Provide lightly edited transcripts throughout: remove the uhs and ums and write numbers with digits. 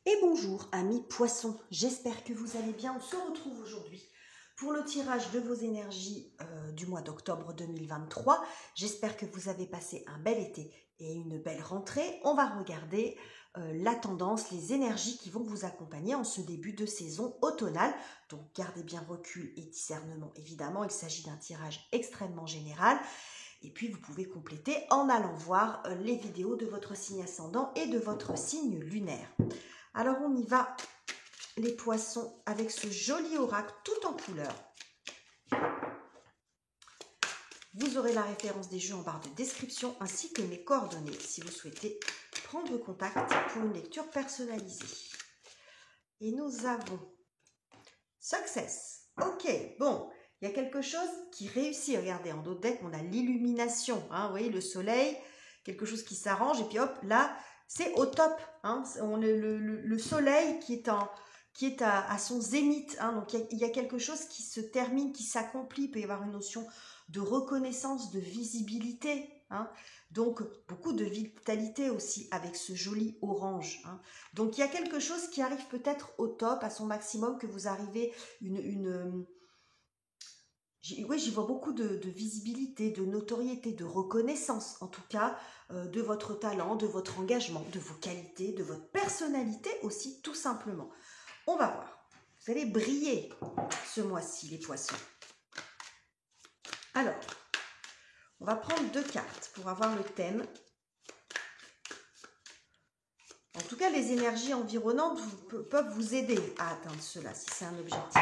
Et bonjour amis poissons, j'espère que vous allez bien. On se retrouve aujourd'hui pour le tirage de vos énergies du mois d'octobre 2023. J'espère que vous avez passé un bel été et une belle rentrée. On va regarder la tendance, les énergies qui vont vous accompagner en ce début de saison automnale. Donc gardez bien recul et discernement évidemment, il s'agit d'un tirage extrêmement général. Et puis, vous pouvez compléter en allant voir les vidéos de votre signe ascendant et de votre signe lunaire. Alors, on y va, les poissons, avec ce joli oracle tout en couleur. Vous aurez la référence des jeux en barre de description ainsi que mes coordonnées si vous souhaitez prendre contact pour une lecture personnalisée. Et nous avons Success. Ok, bon. Il y a quelque chose qui réussit. Regardez, en d'autres decks, on a l'illumination. Hein, vous voyez, le soleil, quelque chose qui s'arrange. Et puis hop, là, c'est au top. Hein, le soleil qui est à son zénith. Hein, donc, il y a quelque chose qui se termine, qui s'accomplit. Il peut y avoir une notion de reconnaissance, de visibilité. Hein, donc, beaucoup de vitalité aussi avec ce joli orange. Hein. Donc, il y a quelque chose qui arrive peut-être au top, à son maximum, que vous arrivez oui, j'y vois beaucoup de visibilité, de notoriété, de reconnaissance, en tout cas, de votre talent, de votre engagement, de vos qualités, de votre personnalité aussi, tout simplement. On va voir. Vous allez briller ce mois-ci, les poissons. Alors, on va prendre 2 cartes pour avoir le thème. En tout cas, les énergies environnantes peuvent vous aider à atteindre cela, si c'est un objectif.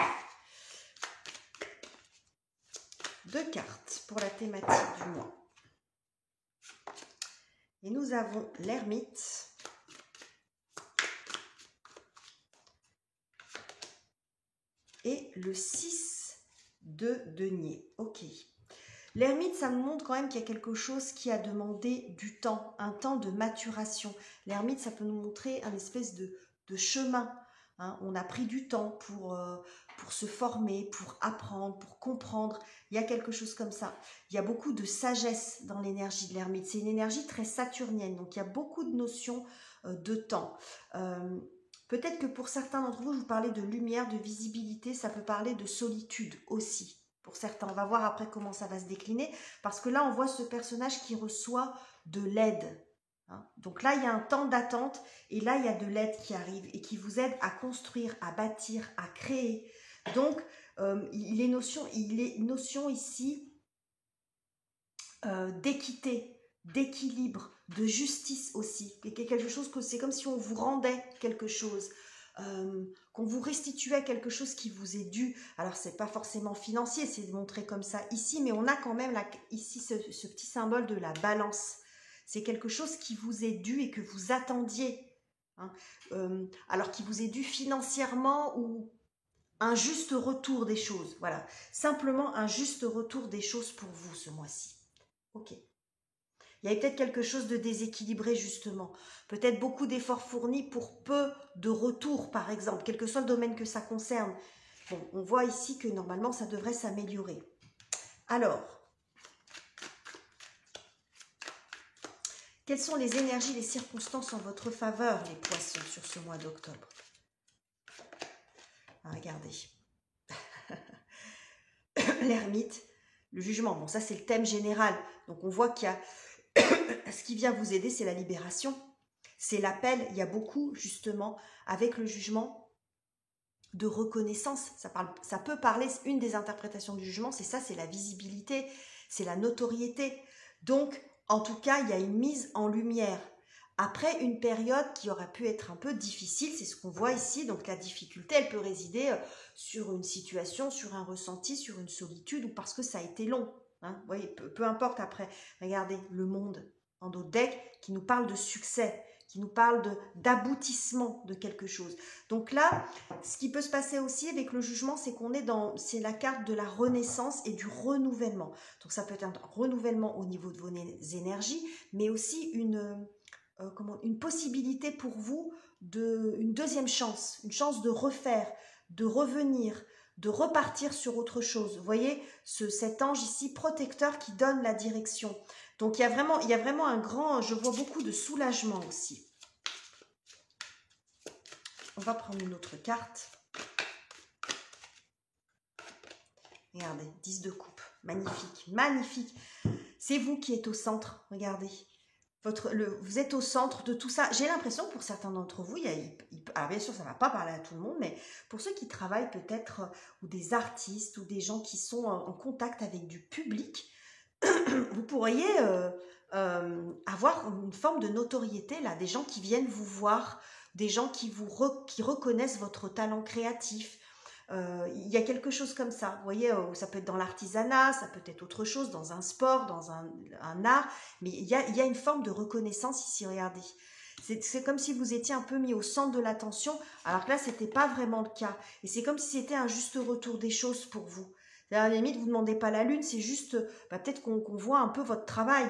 2 cartes pour la thématique du mois. Et nous avons l'ermite et le 6 de denier. Ok. L'ermite, ça nous montre quand même qu'il y a quelque chose qui a demandé du temps, un temps de maturation. L'ermite, ça peut nous montrer un espèce de chemin. Hein. On a pris du temps pour se former, pour apprendre, pour comprendre. Il y a quelque chose comme ça. Il y a beaucoup de sagesse dans l'énergie de l'ermite. C'est une énergie très saturnienne, donc il y a beaucoup de notions de temps. Peut-être que pour certains d'entre vous, je vous parlais de lumière, de visibilité, ça peut parler de solitude aussi. Pour certains, on va voir après comment ça va se décliner, parce que là, on voit ce personnage qui reçoit de l'aide. Hein. Donc là, il y a un temps d'attente, et là, il y a de l'aide qui arrive, et qui vous aide à construire, à bâtir, à créer. Donc, il est notion ici d'équité, d'équilibre, de justice aussi. Quelque chose que c'est comme si on vous rendait quelque chose. Qu'on vous restituait quelque chose qui vous est dû. Alors, c'est pas forcément financier, c'est montré comme ça ici, mais on a quand même ici ce petit symbole de la balance. C'est quelque chose qui vous est dû et que vous attendiez. Hein. Alors, qui vous est dû financièrement ou un juste retour des choses. Voilà, simplement un juste retour des choses pour vous ce mois-ci. Ok. Il y a peut-être quelque chose de déséquilibré justement. Peut-être beaucoup d'efforts fournis pour peu de retour, par exemple, quel que soit le domaine que ça concerne. Bon, on voit ici que normalement, ça devrait s'améliorer. Alors, quelles sont les énergies, les circonstances en votre faveur, les poissons, sur ce mois d'octobre? Regardez. L'ermite, le jugement. Bon, ça, c'est le thème général. Donc, on voit qu'il y a... Ce qui vient vous aider, c'est la libération. C'est l'appel. Il y a beaucoup, justement, avec le jugement, de reconnaissance. Ça peut parler, une des interprétations du jugement, c'est ça, c'est la visibilité, c'est la notoriété. Donc, en tout cas, il y a une mise en lumière. Après une période qui aurait pu être un peu difficile, c'est ce qu'on voit ici. Donc, la difficulté, elle peut résider sur une situation, sur un ressenti, sur une solitude, ou parce que ça a été long. Hein, vous voyez, peu importe après. Regardez, le monde, en d'autres decks, qui nous parle de succès, qui nous parle d'aboutissement de quelque chose. Donc là, ce qui peut se passer aussi avec le jugement, c'est qu'on est c'est la carte de la renaissance et du renouvellement. Donc ça peut être un renouvellement au niveau de vos énergies, mais aussi une possibilité pour vous, une deuxième chance, une chance de refaire, de revenir, de repartir sur autre chose. Vous voyez, cet ange ici, protecteur, qui donne la direction. Donc, il y a vraiment un grand, je vois beaucoup de soulagement aussi. On va prendre une autre carte. Regardez, 10 de coupe. Magnifique, magnifique. C'est vous qui êtes au centre, regardez. Vous êtes au centre de tout ça. J'ai l'impression que pour certains d'entre vous, alors bien sûr, ça ne va pas parler à tout le monde, mais pour ceux qui travaillent peut-être, ou des artistes, ou des gens qui sont en contact avec du public, vous pourriez avoir une forme de notoriété, là, des gens qui viennent vous voir, des gens qui reconnaissent votre talent créatif. Il y a quelque chose comme ça, vous voyez, ça peut être dans l'artisanat, ça peut être autre chose, dans un sport, dans un art, mais il y a une forme de reconnaissance ici, regardez. C'est comme si vous étiez un peu mis au centre de l'attention, alors que là, ce n'était pas vraiment le cas. Et c'est comme si c'était un juste retour des choses pour vous. À la limite, vous ne demandez pas la lune, c'est juste, peut-être qu'on voit un peu votre travail,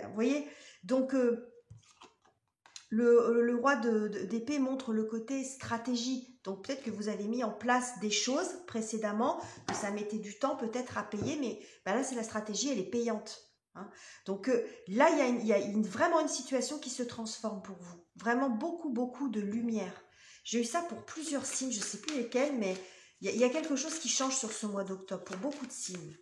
vous voyez. Donc, le roi d'épée montre le côté stratégie. Donc peut-être que vous avez mis en place des choses précédemment, que ça mettait du temps peut-être à payer, mais là c'est la stratégie, elle est payante. Hein. Donc là, il y a vraiment une situation qui se transforme pour vous. Vraiment beaucoup, beaucoup de lumière. J'ai eu ça pour plusieurs signes, je ne sais plus lesquels, mais il y a quelque chose qui change sur ce mois d'octobre pour beaucoup de signes.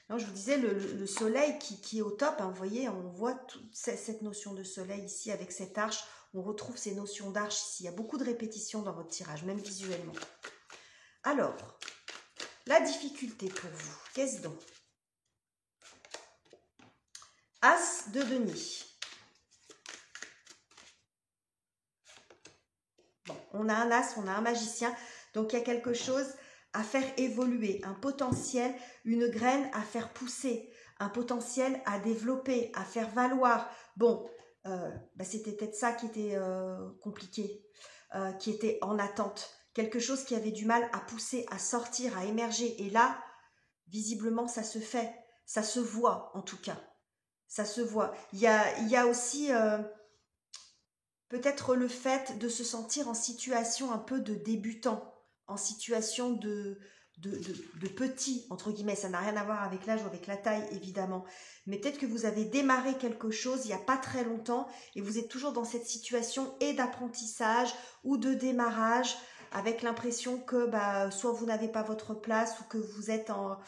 Alors, je vous disais, le soleil qui est au top, hein, vous voyez, on voit toute cette notion de soleil ici avec cette arche, on retrouve ces notions d'arche ici, il y a beaucoup de répétitions dans votre tirage, même visuellement. Alors, la difficulté pour vous, qu'est-ce donc? As de denier. Bon, on a un as, on a un magicien, donc il y a quelque chose à faire évoluer, un potentiel, une graine à faire pousser, un potentiel à développer, à faire valoir. Bon, c'était peut-être ça qui était compliqué, qui était en attente. Quelque chose qui avait du mal à pousser, à sortir, à émerger. Et là, visiblement, ça se fait. Ça se voit, en tout cas. Ça se voit. Il y a aussi peut-être le fait de se sentir en situation un peu de débutant, en situation de petit, entre guillemets. Ça n'a rien à voir avec l'âge ou avec la taille, évidemment. Mais peut-être que vous avez démarré quelque chose il n'y a pas très longtemps et vous êtes toujours dans cette situation et d'apprentissage ou de démarrage avec l'impression que soit vous n'avez pas votre place ou que vous êtes en...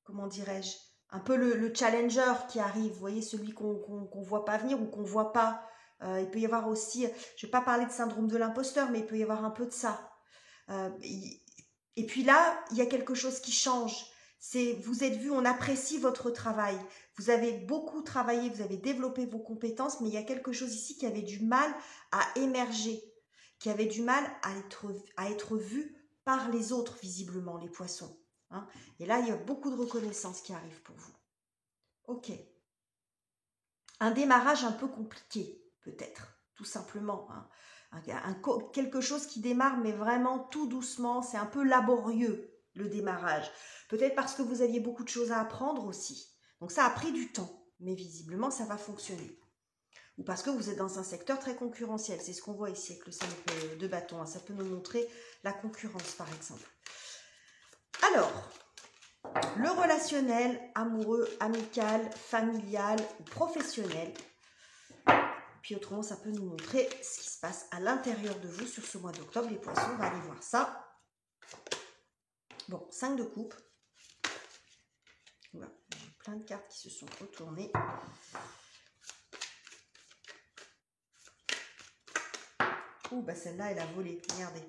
comment dirais-je, un peu le challenger qui arrive, vous voyez, celui qu'on voit pas venir ou qu'on voit pas. Il peut y avoir aussi, je ne vais pas parler de syndrome de l'imposteur, mais il peut y avoir un peu de ça. Et puis là, il y a quelque chose qui change. Vous êtes vu, on apprécie votre travail. Vous avez beaucoup travaillé, vous avez développé vos compétences, mais il y a quelque chose ici qui avait du mal à émerger, qui avait du mal à être vu par les autres, visiblement, les poissons. Hein. Et là, il y a beaucoup de reconnaissance qui arrive pour vous. Ok. Un démarrage un peu compliqué, peut-être, tout simplement. Hein. Quelque chose qui démarre, mais vraiment tout doucement. C'est un peu laborieux, le démarrage. Peut-être parce que vous aviez beaucoup de choses à apprendre aussi. Donc ça a pris du temps, mais visiblement, ça va fonctionner. Ou parce que vous êtes dans un secteur très concurrentiel. C'est ce qu'on voit ici avec le 5 de bâton. Hein. Ça peut nous montrer la concurrence, par exemple. Alors, le relationnel, amoureux, amical, familial ou professionnel. Puis autrement, ça peut nous montrer ce qui se passe à l'intérieur de vous sur ce mois d'octobre. Les poissons, on va aller voir ça. Bon, 5 de coupe. Voilà, j'ai plein de cartes qui se sont retournées. Ouh, celle-là, elle a volé. Regardez.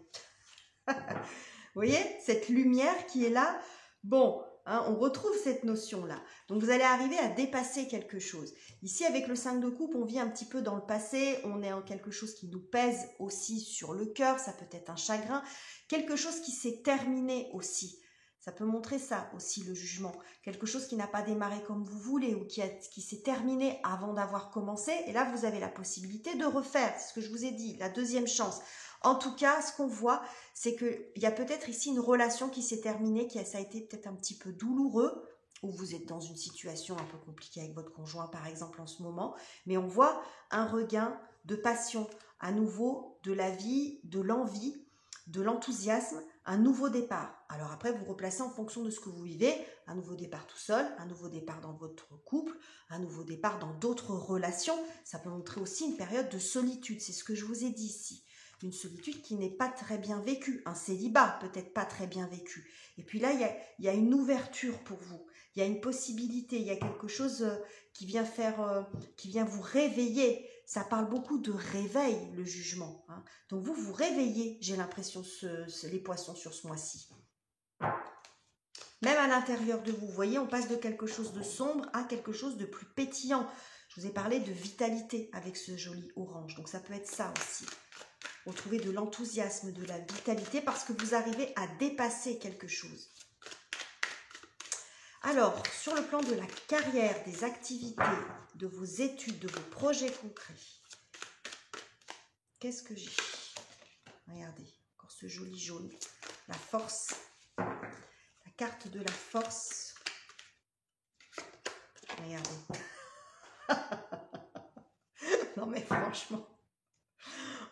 Vous voyez, cette lumière qui est là. Bon, hein, on retrouve cette notion-là. Donc, vous allez arriver à dépasser quelque chose. Ici, avec le 5 de coupe, on vit un petit peu dans le passé. On est en quelque chose qui nous pèse aussi sur le cœur. Ça peut être un chagrin. Quelque chose qui s'est terminé aussi. Ça peut montrer ça aussi, le jugement. Quelque chose qui n'a pas démarré comme vous voulez ou qui s'est terminé avant d'avoir commencé. Et là, vous avez la possibilité de refaire. C'est ce que je vous ai dit, la deuxième chance. En tout cas, ce qu'on voit, c'est qu'il y a peut-être ici une relation qui s'est terminée, ça a été peut-être un petit peu douloureux, ou vous êtes dans une situation un peu compliquée avec votre conjoint, par exemple, en ce moment. Mais on voit un regain de passion, à nouveau, de la vie, de l'envie, de l'enthousiasme, un nouveau départ. Alors après, vous replacez en fonction de ce que vous vivez, un nouveau départ tout seul, un nouveau départ dans votre couple, un nouveau départ dans d'autres relations. Ça peut montrer aussi une période de solitude, c'est ce que je vous ai dit ici. Une solitude qui n'est pas très bien vécue, un célibat peut-être pas très bien vécu. Et puis là, il y a une ouverture pour vous, il y a une possibilité, il y a quelque chose qui vient vous réveiller. Ça parle beaucoup de réveil, le jugement. Hein. Donc vous vous réveillez, j'ai l'impression, les poissons sur ce mois-ci. Même à l'intérieur de vous, vous voyez, on passe de quelque chose de sombre à quelque chose de plus pétillant. Je vous ai parlé de vitalité avec ce joli orange, donc ça peut être ça aussi. Retrouvez de l'enthousiasme, de la vitalité parce que vous arrivez à dépasser quelque chose. Alors, sur le plan de la carrière, des activités, de vos études, de vos projets concrets, qu'est-ce que j'ai? Regardez, encore ce joli jaune. La force, la carte de la force. Regardez. Non mais franchement.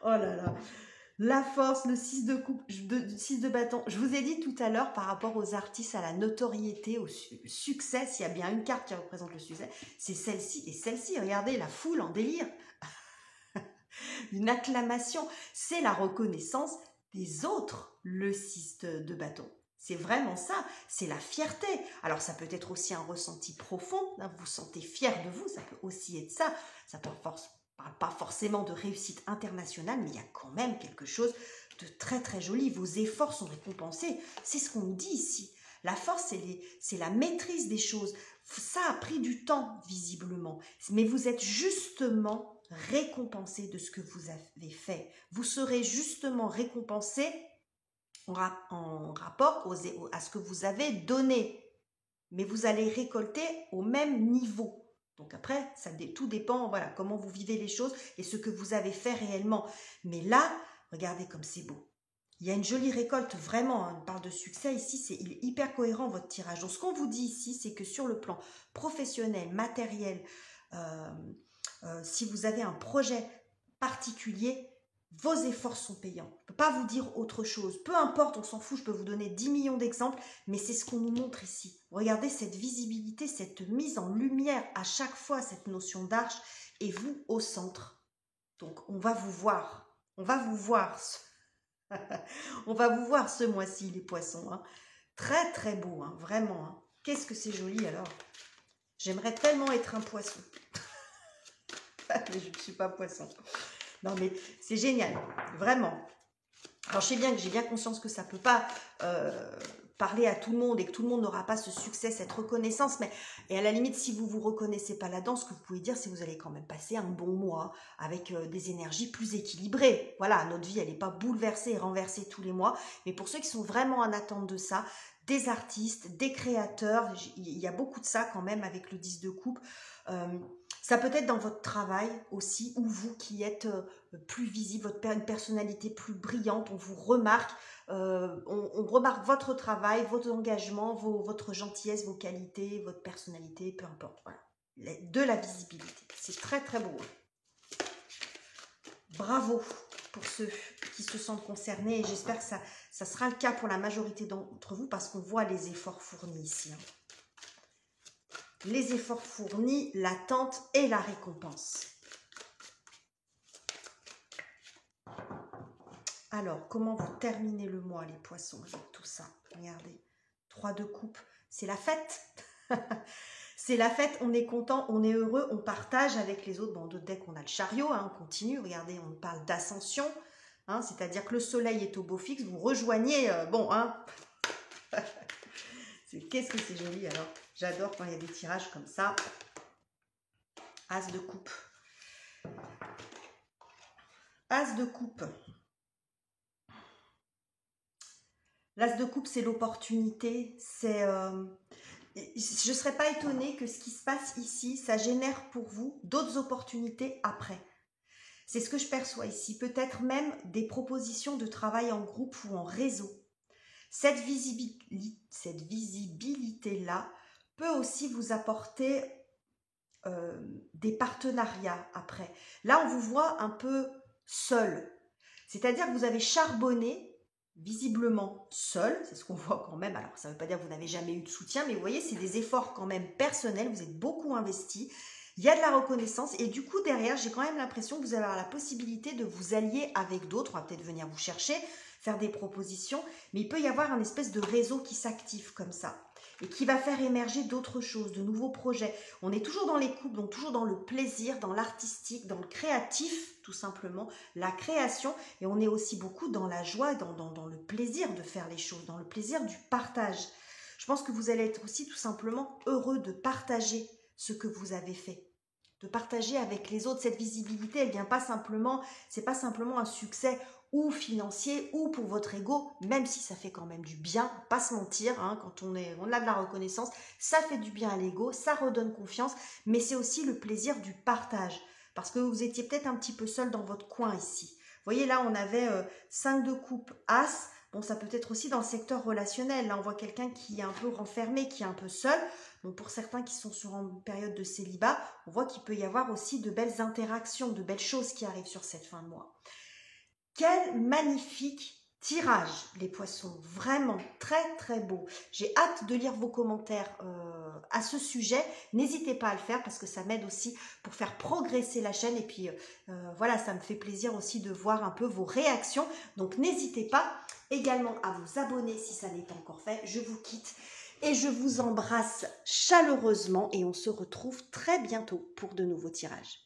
Oh là là. La force, le 6 de coupe, 6 de bâton. Je vous ai dit tout à l'heure par rapport aux artistes, à la notoriété, au succès, s'il y a bien une carte qui représente le succès, c'est celle-ci. Et celle-ci, regardez, la foule en délire. Une acclamation, c'est la reconnaissance des autres, le 6 de bâton. C'est vraiment ça, c'est la fierté. Alors ça peut être aussi un ressenti profond, hein, vous vous sentez fier de vous, ça peut aussi être ça. Ça peut parle pas forcément de réussite internationale, mais il y a quand même quelque chose de très très joli. Vos efforts sont récompensés. C'est ce qu'on nous dit ici. La force, c'est la maîtrise des choses. Ça a pris du temps, visiblement. Mais vous êtes justement récompensé de ce que vous avez fait. Vous serez justement récompensé en rapport à ce que vous avez donné. Mais vous allez récolter au même niveau. Donc après, tout dépend, voilà, comment vous vivez les choses et ce que vous avez fait réellement. Mais là, regardez comme c'est beau. Il y a une jolie récolte, vraiment, hein, on parle de succès ici, il est hyper cohérent votre tirage. Donc ce qu'on vous dit ici, c'est que sur le plan professionnel, matériel, si vous avez un projet particulier, vos efforts sont payants. Je ne peux pas vous dire autre chose. Peu importe, on s'en fout, je peux vous donner 10 millions d'exemples, mais c'est ce qu'on nous montre ici. Regardez cette visibilité, cette mise en lumière à chaque fois, cette notion d'arche, et vous au centre. Donc, on va vous voir. On va vous voir. On va vous voir ce mois-ci, les poissons. Hein. Très, très beau, hein, vraiment. Hein. Qu'est-ce que c'est joli, alors. J'aimerais tellement être un poisson. Mais je ne suis pas poisson. Non, mais c'est génial, vraiment. Alors, je sais bien que j'ai bien conscience que ça ne peut pas parler à tout le monde et que tout le monde n'aura pas ce succès, cette reconnaissance. Et à la limite, si vous ne vous reconnaissez pas là-dedans, ce que vous pouvez dire, c'est que vous allez quand même passer un bon mois avec des énergies plus équilibrées. Voilà, notre vie, elle n'est pas bouleversée et renversée tous les mois. Mais pour ceux qui sont vraiment en attente de ça, des artistes, des créateurs, il y a beaucoup de ça quand même avec le 10 de coupe. Ça peut être dans votre travail aussi, ou vous qui êtes plus visible, une personnalité plus brillante, on vous remarque, on remarque votre travail, votre engagement, votre gentillesse, vos qualités, votre personnalité, peu importe. Voilà. De la visibilité. C'est très très beau. Bravo pour ceux qui se sentent concernés et j'espère que ça sera le cas pour la majorité d'entre vous parce qu'on voit les efforts fournis ici. Hein. Les efforts fournis, l'attente et la récompense. Alors, comment vous terminez le mois, les poissons, avec tout ça? Regardez, 3 de coupe, c'est la fête. C'est la fête, on est content, on est heureux, on partage avec les autres. Bon, dès qu'on a le chariot, hein, on continue, regardez, on parle d'ascension. Hein, c'est-à-dire que le soleil est au beau fixe, vous rejoignez, bon, hein. Qu'est-ce que c'est joli, alors. J'adore quand il y a des tirages comme ça. As de coupe. As de coupe. L'as de coupe, c'est l'opportunité. C'est, je ne serais pas étonnée que ce qui se passe ici, ça génère pour vous d'autres opportunités après. C'est ce que je perçois ici. Peut-être même des propositions de travail en groupe ou en réseau. Cette visibilité-là peut aussi vous apporter des partenariats après. Là, on vous voit un peu seul. C'est-à-dire que vous avez charbonné, visiblement seul, c'est ce qu'on voit quand même. Alors ça ne veut pas dire que vous n'avez jamais eu de soutien, mais vous voyez, c'est des efforts quand même personnels, vous êtes beaucoup investi, il y a de la reconnaissance et du coup derrière, j'ai quand même l'impression que vous allez avoir la possibilité de vous allier avec d'autres, on va peut-être venir vous chercher, faire des propositions, mais il peut y avoir un espèce de réseau qui s'active comme ça et qui va faire émerger d'autres choses, de nouveaux projets. On est toujours dans les couples, donc toujours dans le plaisir, dans l'artistique, dans le créatif, tout simplement, la création, et on est aussi beaucoup dans la joie, dans le plaisir de faire les choses, dans le plaisir du partage. Je pense que vous allez être aussi tout simplement heureux de partager ce que vous avez fait, de partager avec les autres. Cette visibilité, elle vient pas simplement, c'est pas simplement un succès ou financier ou pour votre ego, même si ça fait quand même du bien, pas se mentir, hein, quand on a de la reconnaissance, ça fait du bien à l'ego, ça redonne confiance, mais c'est aussi le plaisir du partage, parce que vous étiez peut-être un petit peu seul dans votre coin ici. Vous voyez là, on avait 5 de coupe, as, bon ça peut être aussi dans le secteur relationnel, là on voit quelqu'un qui est un peu renfermé, qui est un peu seul. Donc pour certains qui sont sur une période de célibat, on voit qu'il peut y avoir aussi de belles interactions, de belles choses qui arrivent sur cette fin de mois. Quel magnifique tirage, les poissons, vraiment très très beau. J'ai hâte de lire vos commentaires à ce sujet. N'hésitez pas à le faire parce que ça m'aide aussi pour faire progresser la chaîne. Et puis voilà, ça me fait plaisir aussi de voir un peu vos réactions. Donc n'hésitez pas également à vous abonner si ça n'est pas encore fait. Je vous quitte et je vous embrasse chaleureusement et on se retrouve très bientôt pour de nouveaux tirages.